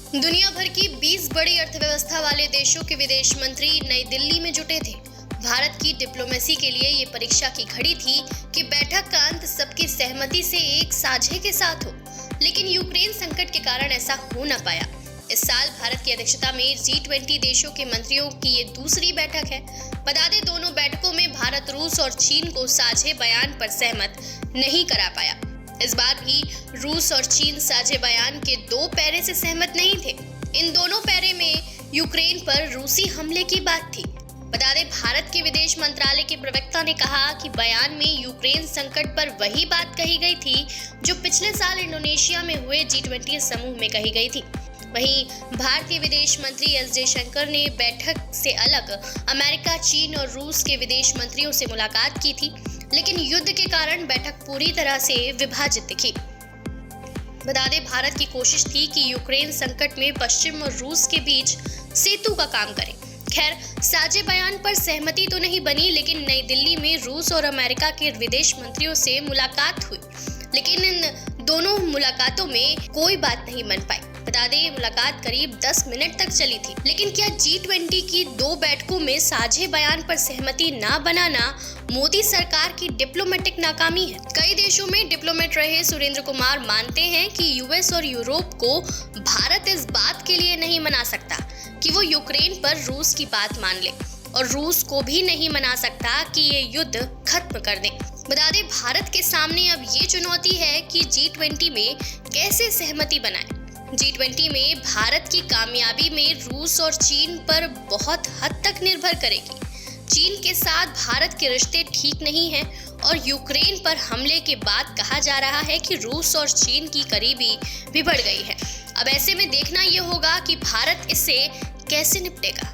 दुनिया भर की 20 बड़ी अर्थव्यवस्था वाले देशों के विदेश मंत्री नई दिल्ली में जुटे थे। भारत की डिप्लोमेसी के लिए ये परीक्षा की घड़ी थी कि बैठक का अंत सबकी सहमति से एक साझे के साथ हो, लेकिन यूक्रेन संकट के कारण ऐसा हो न पाया। इस साल भारत की अध्यक्षता में G20 देशों के मंत्रियों की ये दूसरी बैठक है। बता दें, दोनों बैठकों में भारत रूस और चीन को साझे बयान पर सहमत नहीं करा पाया। इस बार भी रूस और चीन साझे बयान के 2 पैरे से सहमत नहीं थे। इन दोनों पैरे में यूक्रेन पर रूसी हमले की बात थी। बता दें, भारत के विदेश मंत्रालय के प्रवक्ता ने कहा कि बयान में यूक्रेन संकट पर वही बात कही गई थी जो पिछले साल इंडोनेशिया में हुए G20 समूह में कही गई थी। वहीं भारतीय विदेश मंत्री एस जयशंकर ने बैठक से अलग अमेरिका, चीन और रूस के विदेश मंत्रियों से मुलाकात की थी, लेकिन युद्ध के कारण बैठक पूरी तरह से विभाजित दिखी। बता दें, भारत की कोशिश थी कि यूक्रेन संकट में पश्चिम और रूस के बीच सेतु का काम करे। खैर, साझे बयान पर सहमति तो नहीं बनी, लेकिन नई दिल्ली में रूस और अमेरिका के विदेश मंत्रियों से मुलाकात हुई, लेकिन इन दोनों मुलाकातों में कोई बात नहीं बन पाई। बता दें, ये मुलाकात करीब 10 मिनट तक चली थी। लेकिन क्या G20 की 2 बैठकों में साझे बयान पर सहमति ना बनाना मोदी सरकार की डिप्लोमेटिक नाकामी है? कई देशों में डिप्लोमेट रहे सुरेंद्र कुमार मानते हैं कि यूएस और यूरोप को भारत इस बात के लिए नहीं मना सकता कि वो यूक्रेन पर रूस की बात मान ले, और रूस को भी नहीं मना सकता कि ये युद्ध खत्म कर दे। बता दें, भारत के सामने अब ये चुनौती है कि G20 में कैसे सहमति बनाए। G20 में भारत की कामयाबी में रूस और चीन पर बहुत हद तक निर्भर करेगी। चीन के साथ भारत के रिश्ते ठीक नहीं हैं और यूक्रेन पर हमले के बाद कहा जा रहा है कि रूस और चीन की करीबी भी बढ़ गई है। अब ऐसे में देखना ये होगा कि भारत इससे कैसे निपटेगा।